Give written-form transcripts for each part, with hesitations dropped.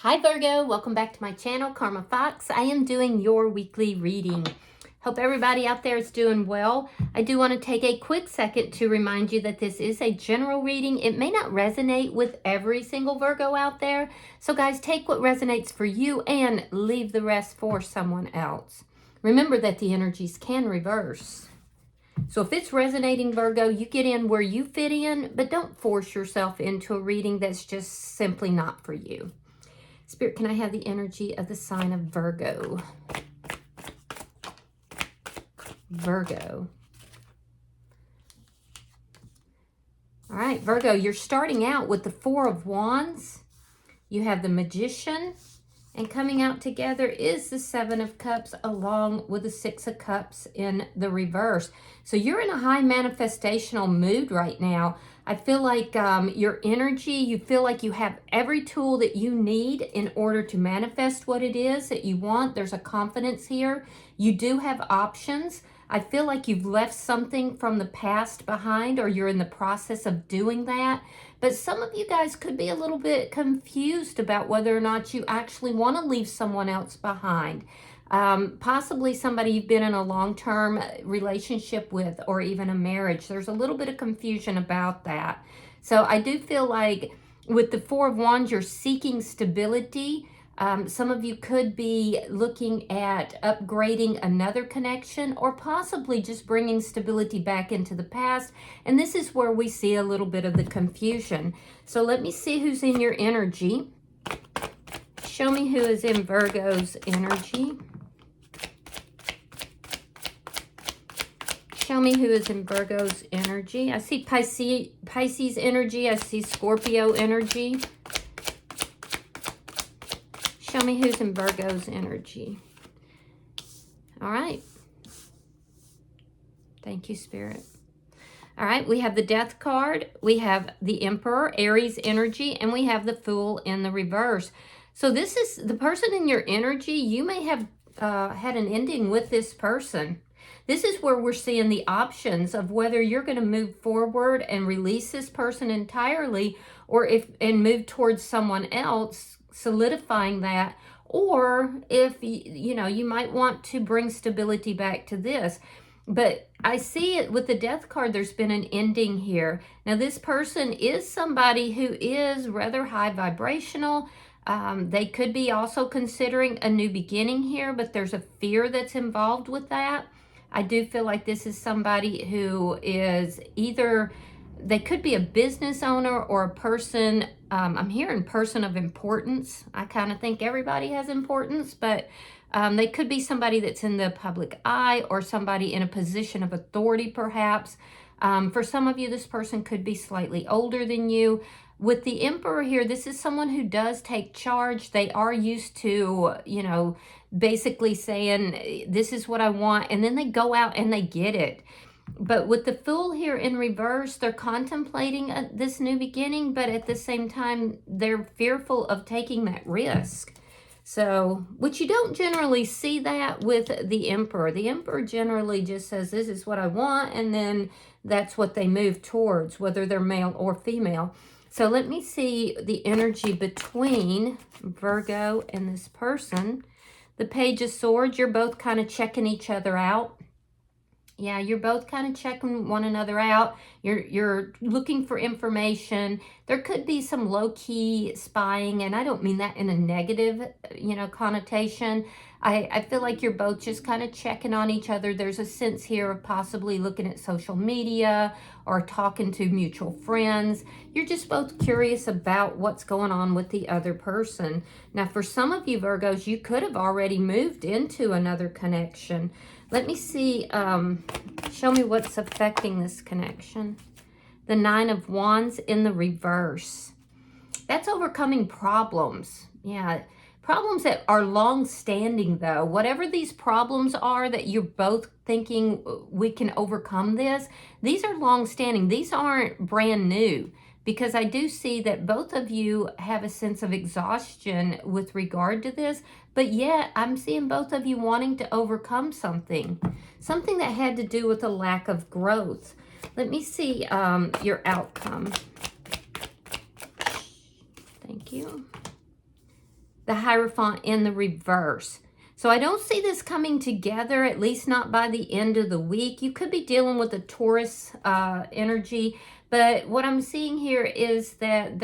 Hi Virgo, welcome back to my channel, Karma Fox. I am doing your weekly reading. Hope everybody out there is doing well. I do want to take a quick second to remind you that this is a general reading. It may not resonate with every single Virgo out there. So guys, take what resonates for you and leave the rest for someone else. Remember that the energies can reverse. So if it's resonating, Virgo, you get in where you fit in, but don't force yourself into a reading that's just simply not for you. Spirit, can I have the energy of the sign of Virgo? Virgo. All right, Virgo, you're starting out with the Four of Wands. You have the Magician. And coming out together is the Seven of Cups along with the Six of Cups in the reverse. So you're in a high manifestational mood right now. I feel like your energy, you feel like you have every tool that you need in order to manifest what it is that you want. There's a confidence here. You do have options. I feel like you've left something from the past behind, or you're in the process of doing that. But some of you guys could be a little bit confused about whether or not you actually want to leave someone else behind. Possibly somebody you've been in a long-term relationship with, or even a marriage. There's a little bit of confusion about that. So I do feel like with the Four of Wands, you're seeking stability. Some of you could be looking at upgrading another connection, or possibly just bringing stability back into the past. And this is where we see a little bit of the confusion. So let me see who's in your energy. Show me who is in Virgo's energy. Show me who is in Virgo's energy. I see Pisces energy. I see Scorpio energy. Show me who's in Virgo's energy. All right. Thank you, Spirit. All right, we have the Death card. We have the Emperor, Aries energy, and we have the Fool in the reverse. So this is the person in your energy. You may have had an ending with this person. This is where we're seeing the options of whether you're going to move forward and release this person entirely, or and move towards someone else, solidifying that, or if you might want to bring stability back to this. But I see it with the Death card, there's been an ending here. Now this person is somebody who is rather high vibrational. They could be also considering a new beginning here, but there's a fear that's involved with that. I do feel like this is somebody who is either, they could be a business owner or a person, I'm hearing person of importance. I kind of think everybody has importance, but they could be somebody that's in the public eye, or somebody in a position of authority perhaps. For some of you, this person could be slightly older than you. With the Emperor here, this is someone who does take charge. They are used to, basically saying, this is what I want, and then they go out and they get it. But with the Fool here in reverse, they're contemplating this new beginning, but at the same time, they're fearful of taking that risk. So, which you don't generally see that with the Emperor. The Emperor generally just says, this is what I want, and then that's what they move towards, whether they're male or female. So let me see the energy between Virgo and this person. The Page of Swords, you're both kind of checking each other out. Yeah, you're both kind of checking one another out. You're looking for information. There could be some low-key spying, and I don't mean that in a negative, connotation. I feel like you're both just kind of checking on each other. There's a sense here of possibly looking at social media or talking to mutual friends. You're just both curious about what's going on with the other person. Now, for some of you Virgos, you could have already moved into another connection. Let me see, show me what's affecting this connection. The Nine of Wands in the reverse. That's overcoming problems. Yeah, problems that are long-standing though. Whatever these problems are that you're both thinking we can overcome this, these are long-standing. These aren't brand new. Because I do see that both of you have a sense of exhaustion with regard to this, but yet I'm seeing both of you wanting to overcome something that had to do with a lack of growth. Let me see your outcome. Thank you. the Hierophant in the reverse. So I don't see this coming together, at least not by the end of the week. You could be dealing with a Taurus energy, but what I'm seeing here is that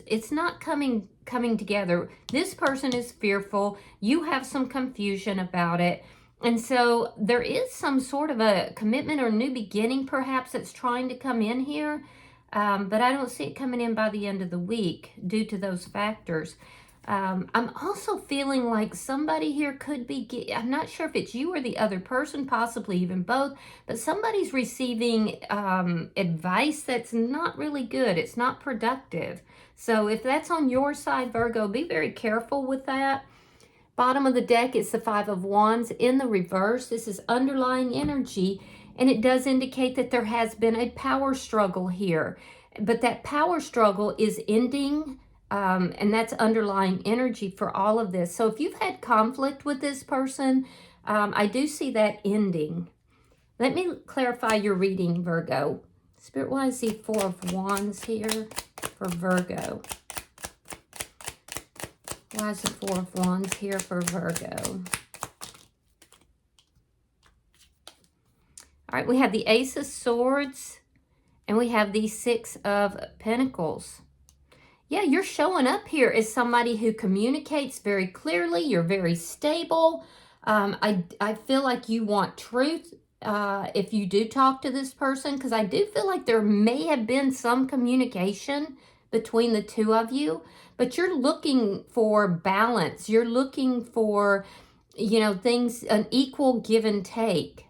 it's not coming together. This person is fearful. You have some confusion about it. And so there is some sort of a commitment or new beginning perhaps that's trying to come in here. But I don't see it coming in by the end of the week due to those factors. I'm also feeling like somebody here could be, I'm not sure if it's you or the other person, possibly even both, but somebody's receiving advice that's not really good. It's not productive. So if that's on your side, Virgo, be very careful with that. Bottom of the deck is the Five of Wands in the reverse. This is underlying energy, and it does indicate that there has been a power struggle here. But that power struggle is ending, and that's underlying energy for all of this. So if you've had conflict with this person, I do see that ending. Let me clarify your reading, Virgo. Spirit, why is the Four of Wands here for Virgo? Why is the Four of Wands here for Virgo? All right, we have the Ace of Swords, and we have the Six of Pentacles. Yeah, you're showing up here as somebody who communicates very clearly. You're very stable. I feel like you want truth if you do talk to this person, because I do feel like there may have been some communication between the two of you, but you're looking for balance. You're looking for, you know, things, an equal give and take.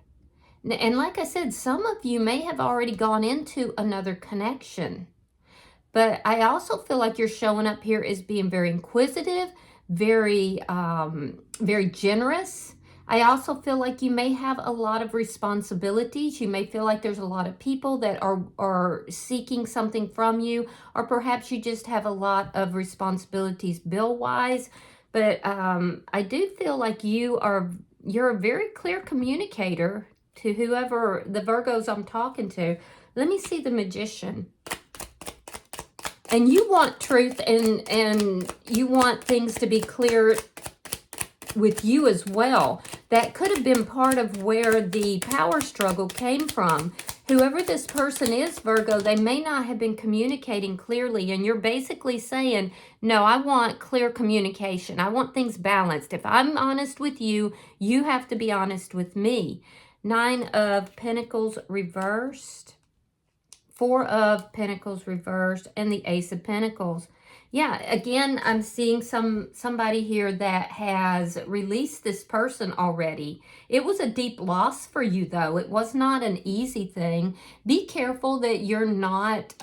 And like I said, some of you may have already gone into another connection. But I also feel like you're showing up here as being very inquisitive, very generous. I also feel like you may have a lot of responsibilities. You may feel like there's a lot of people that are seeking something from you, or perhaps you just have a lot of responsibilities bill-wise. But I do feel like you're a very clear communicator to whoever the Virgos I'm talking to. Let me see the Magician. And you want truth, and you want things to be clear with you as well. That could have been part of where the power struggle came from. Whoever this person is, Virgo, they may not have been communicating clearly, and you're basically saying, no, I want clear communication. I want things balanced. If I'm honest with you, you have to be honest with me. Nine of Pentacles reversed, Four of Pentacles reversed, and the Ace of Pentacles. Yeah, again, I'm seeing somebody here that has released this person already. It was a deep loss for you, though. It was not an easy thing. Be careful that you're not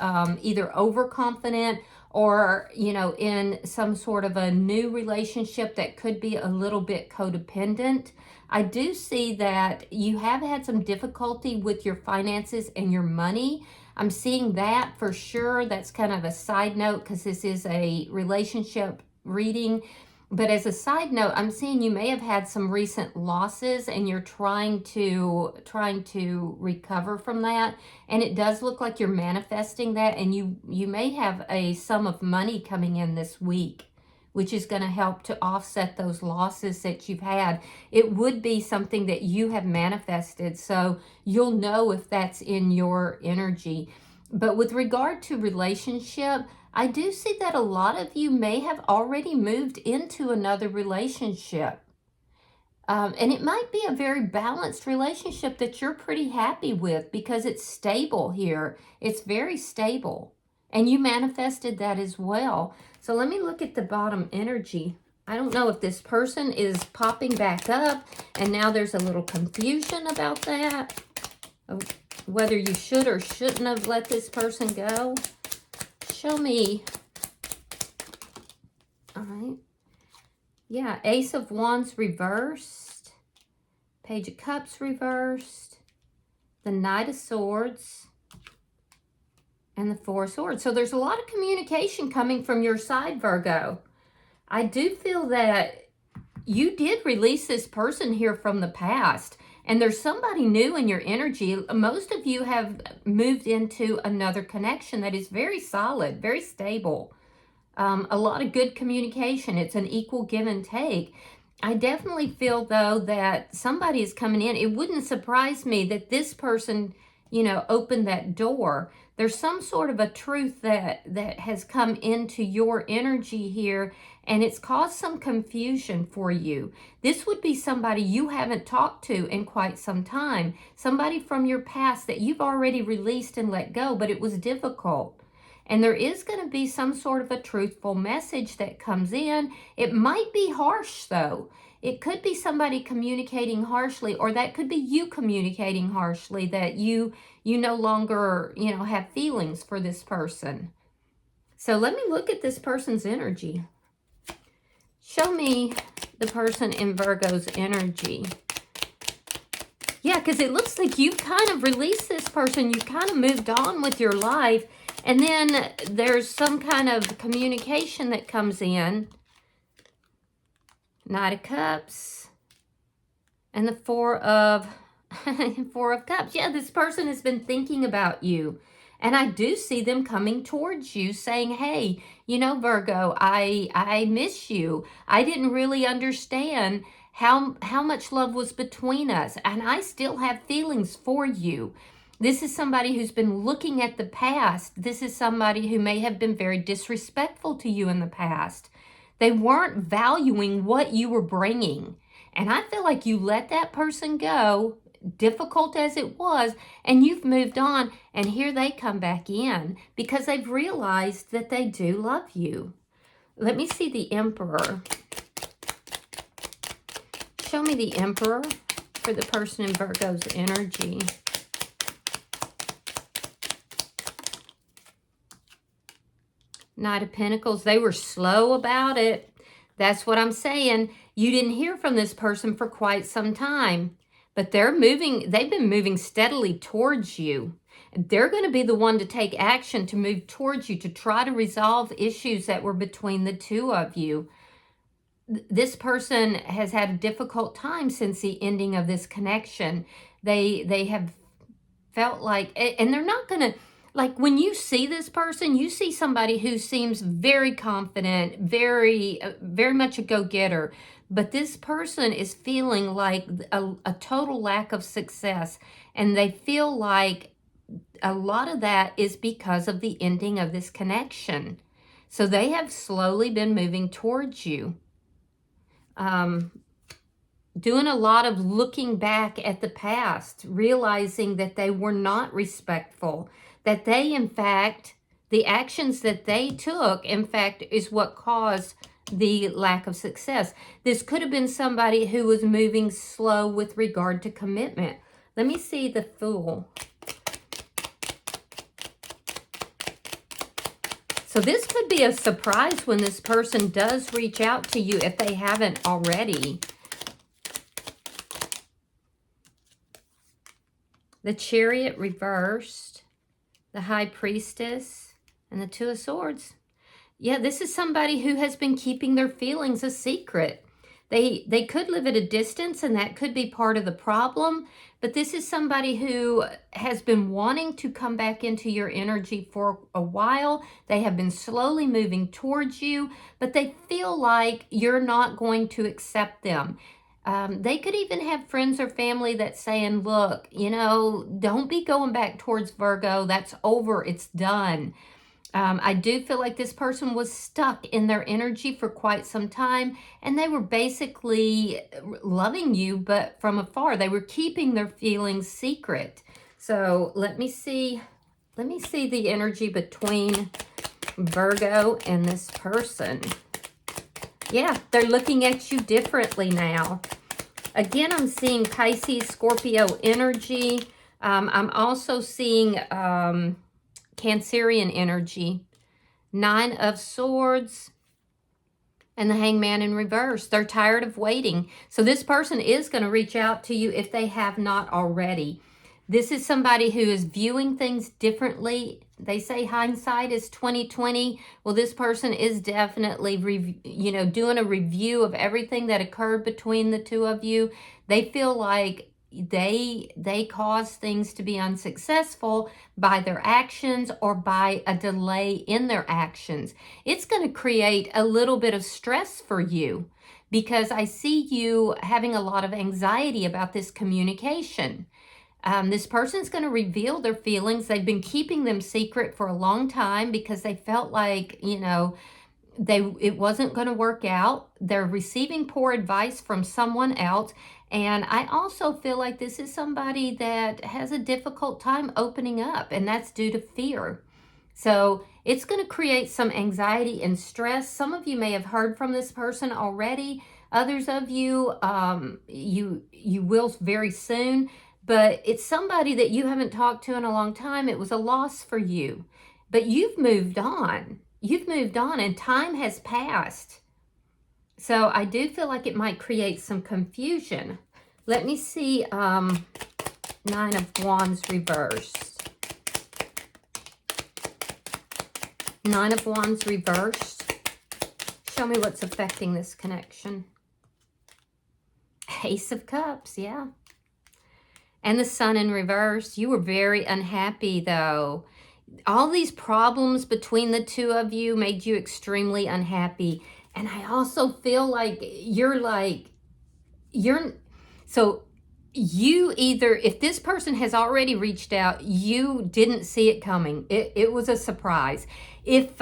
either overconfident or, you know, in some sort of a new relationship that could be a little bit codependent. I do see that you have had some difficulty with your finances and your money. I'm seeing that for sure. That's kind of a side note because this is a relationship reading. But as a side note, I'm seeing you may have had some recent losses and you're trying to recover from that. And it does look like you're manifesting that, and you may have a sum of money coming in this week, which is going to help to offset those losses that you've had. It would be something that you have manifested, so you'll know if that's in your energy. But with regard to relationship, I do see that a lot of you may have already moved into another relationship. And it might be a very balanced relationship that you're pretty happy with because it's stable here. It's very stable. And you manifested that as well. So let me look at the bottom energy. I don't know if this person is popping back up and now there's a little confusion about that. Whether you should or shouldn't have let this person go. Show me. All right. Yeah, Ace of Wands reversed. Page of Cups reversed. The Knight of Swords. And the Four of Swords. So there's a lot of communication coming from your side, Virgo. I do feel that you did release this person here from the past. And there's somebody new in your energy. Most of you have moved into another connection that is very solid, very stable. a lot of good communication. It's an equal give and take. I definitely feel, though, that somebody is coming in. It wouldn't surprise me that this person, you know, opened that door. There's some sort of a truth that has come into your energy here, and it's caused some confusion for you. This would be somebody you haven't talked to in quite some time. Somebody from your past that you've already released and let go, but it was difficult. And there is going to be some sort of a truthful message that comes in. It might be harsh, though. It could be somebody communicating harshly, or that could be you communicating harshly, that you no longer, you know, have feelings for this person. So let me look at this person's energy. Show me the person in Virgo's energy. Yeah, because it looks like you've kind of released this person. You've kind of moved on with your life. And then there's some kind of communication that comes in. Knight of Cups. And the Four of Cups. Yeah, this person has been thinking about you. And I do see them coming towards you saying, hey, you know, Virgo, I miss you. I didn't really understand how much love was between us. And I still have feelings for you. This is somebody who's been looking at the past. This is somebody who may have been very disrespectful to you in the past. They weren't valuing what you were bringing. And I feel like you let that person go, difficult as it was, and you've moved on. And here they come back in because they've realized that they do love you. Let me see the Emperor. Show me the Emperor for the person in Virgo's energy. Knight of Pentacles. They were slow about it. That's what I'm saying. You didn't hear from this person for quite some time, but they've been moving steadily towards you. They're going to be the one to take action to move towards you, to try to resolve issues that were between the two of you. This person has had a difficult time since the ending of this connection. They have felt like, and they're not going to, like, when you see this person, you see somebody who seems very confident, very much a go-getter. But this person is feeling like a total lack of success. And they feel like a lot of that is because of the ending of this connection. So they have slowly been moving towards you. Doing a lot of looking back at the past, realizing that they were not respectful. That they, in fact, the actions that they took, in fact, is what caused the lack of success. This could have been somebody who was moving slow with regard to commitment. Let me see the Fool. So this could be a surprise when this person does reach out to you if they haven't already. The Chariot reversed. The High Priestess, and the Two of Swords. Yeah, this is somebody who has been keeping their feelings a secret. They could live at a distance, and that could be part of the problem. But this is somebody who has been wanting to come back into your energy for a while. They have been slowly moving towards you, but they feel like you're not going to accept them. They could even have friends or family that's saying, look, you know, don't be going back towards Virgo. That's over. It's done. I do feel like this person was stuck in their energy for quite some time, and they were basically loving you, but from afar. They were keeping their feelings secret. So let me see the energy between Virgo and this person. Yeah, they're looking at you differently now. Again, I'm seeing Pisces, Scorpio energy. I'm also seeing Cancerian energy. Nine of Swords and the Hangman in reverse. They're tired of waiting. So this person is going to reach out to you if they have not already. This is somebody who is viewing things differently. They say hindsight is 20/20. Well, this person is definitely, doing a review of everything that occurred between the two of you. They feel like they cause things to be unsuccessful by their actions or by a delay in their actions. It's going to create a little bit of stress for you because I see you having a lot of anxiety about this communication. This person's going to reveal their feelings. They've been keeping them secret for a long time because they felt like, it wasn't going to work out. They're receiving poor advice from someone else. And I also feel like this is somebody that has a difficult time opening up, and that's due to fear. So it's going to create some anxiety and stress. Some of you may have heard from this person already. Others of you, you will very soon. But it's somebody that you haven't talked to in a long time. It was a loss for you. But you've moved on. You've moved on and time has passed. So I do feel like it might create some confusion. Let me see, 9 of Wands reversed. 9 of Wands reversed. Show me what's affecting this connection. Ace of Cups, yeah. And the Sun in reverse. You were very unhappy, though. All these problems between the two of you made you extremely unhappy. And I also feel like so you either, if this person has already reached out, you didn't see it coming. It was a surprise. If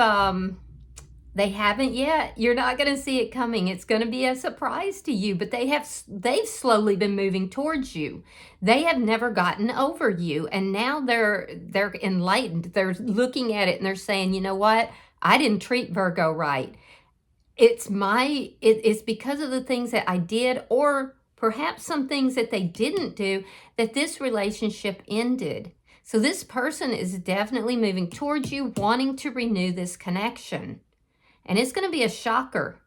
they haven't yet, you're not going to see it coming. It's going to be a surprise to you, but they've slowly been moving towards you. They have never gotten over you, and now they're enlightened. They're looking at it and they're saying, you know what? I didn't treat Virgo right. It's because of the things that I did, or perhaps some things that they didn't do, that this relationship ended. So this person is definitely moving towards you, wanting to renew this connection. And it's going to be a shocker.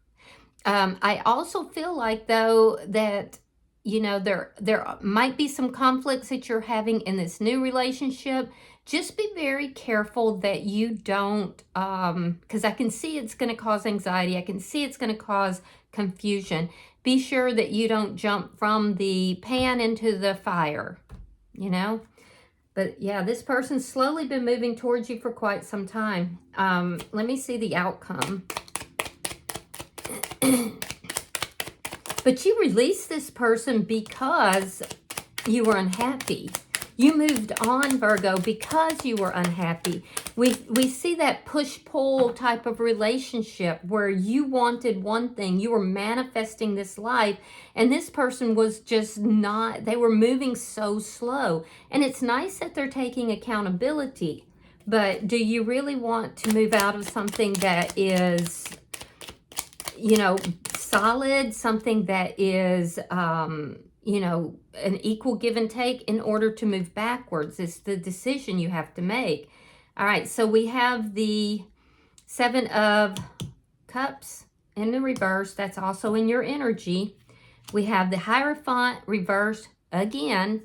I also feel like, though, that, there might be some conflicts that you're having in this new relationship. Just be very careful that you don't, because I can see it's going to cause anxiety. I can see it's going to cause confusion. Be sure that you don't jump from the pan into the fire, But yeah, this person's slowly been moving towards you for quite some time. Let me see the outcome. But you released this person because you were unhappy. You moved on, Virgo, because you were unhappy. We see that push-pull type of relationship where you wanted one thing. You were manifesting this life, and this person was just not, they were moving so slow. And it's nice that they're taking accountability, but do you really want to move out of something that is, solid, something that is, an equal give and take in order to move backwards? It's the decision you have to make. All right, so we have the 7 of Cups in the reverse. That's also in your energy. We have the Hierophant reversed again,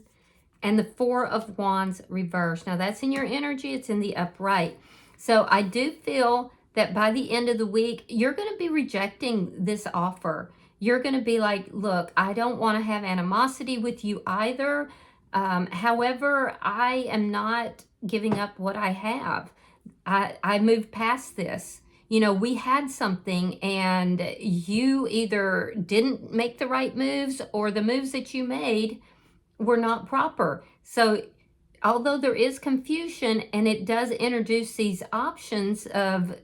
and the 4 of Wands reversed. Now, that's in your energy. It's in the upright. So I do feel that by the end of the week, you're going to be rejecting this offer. You're going to be like, look, I don't want to have animosity with you either. However, I am not giving up what I have. I moved past this. We had something, and you either didn't make the right moves, or the moves that you made were not proper. So although there is confusion, and it does introduce these options of,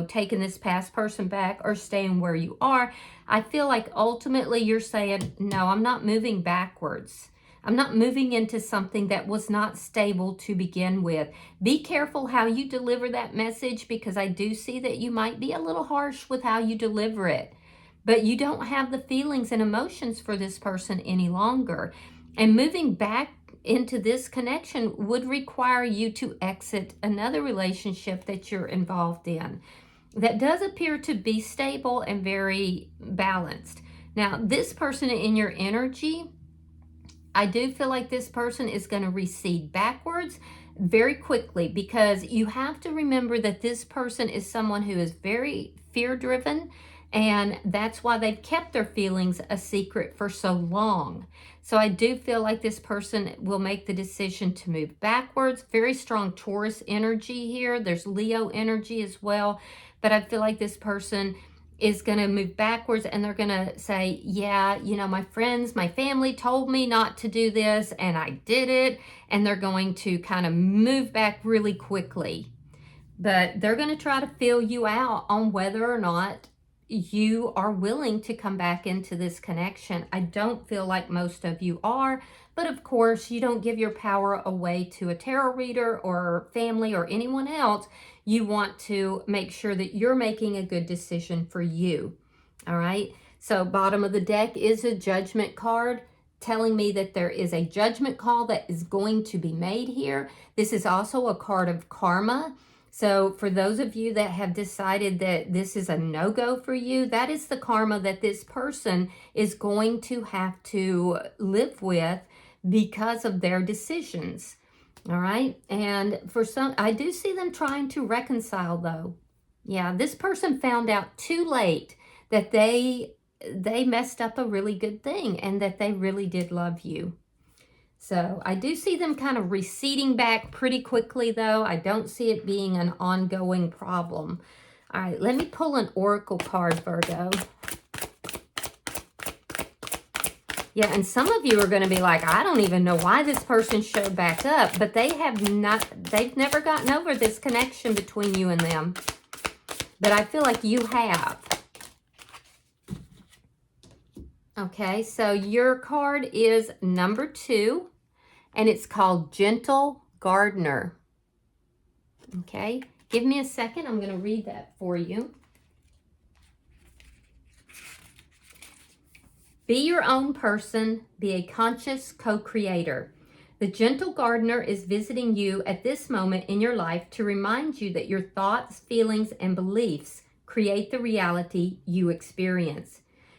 taking this past person back or staying where you are, I feel like ultimately you're saying, no, I'm not moving backwards. I'm not moving into something that was not stable to begin with. Be careful how you deliver that message, because I do see that you might be a little harsh with how you deliver it. But you don't have the feelings and emotions for this person any longer. And moving back into this connection would require you to exit another relationship that you're involved in that does appear to be stable and very balanced. Now, this person in your energy, I do feel like this person is going to recede backwards very quickly, because you have to remember that this person is someone who is very fear-driven. And that's why they've kept their feelings a secret for so long. So I do feel like this person will make the decision to move backwards. Very strong Taurus energy here. There's Leo energy as well. But I feel like this person is going to move backwards, and they're going to say, yeah, you know, my friends, my family told me not to do this and I did it. And they're going to kind of move back really quickly. But they're going to try to feel you out on whether or not you are willing to come back into this connection. I don't feel like most of you are, but of course, you don't give your power away to a tarot reader or family or anyone else. You want to make sure that you're making a good decision for you. All right. So bottom of the deck is a judgment card, telling me that there is a judgment call that is going to be made here. This is also a card of karma. So for those of you that have decided that this is a no-go for you, that is the karma that this person is going to have to live with because of their decisions. All right. And for some, I do see them trying to reconcile though. Yeah, this person found out too late that they messed up a really good thing and that they really did love you. So I do see them kind of receding back pretty quickly, though. I don't see it being an ongoing problem. All right, let me pull an oracle card, Virgo. Yeah, and some of you are going to be like, I don't even know why this person showed back up, but they've never gotten over this connection between you and them. But I feel like you have. Okay, so your card is number 2, and it's called Gentle Gardener. Okay, give me a second. I'm going to read that for you. Be your own person. Be a conscious co-creator. The Gentle Gardener is visiting you at this moment in your life to remind you that your thoughts, feelings, and beliefs create the reality you experience.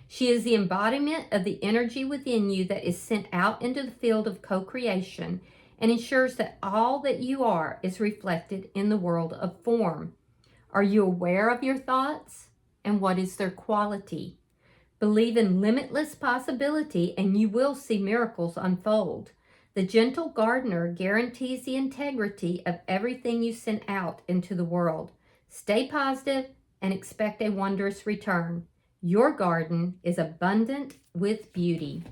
She is the embodiment of the energy within you that is sent out into the field of co-creation and ensures that all that you are is reflected in the world of form. Are you aware of your thoughts and what is their quality? Believe in limitless possibility and you will see miracles unfold. The Gentle Gardener guarantees the integrity of everything you send out into the world. Stay positive and expect a wondrous return. Your garden is abundant with beauty.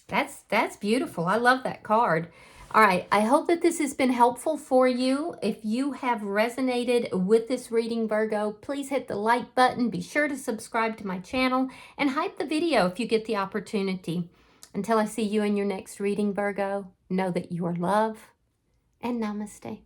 That's beautiful. I love that card. All right, I hope that this has been helpful for you. If you have resonated with this reading, Virgo, please hit the like button. Be sure to subscribe to my channel and hype the video if you get the opportunity. Until I see you in your next reading, Virgo, know that you are loved and namaste.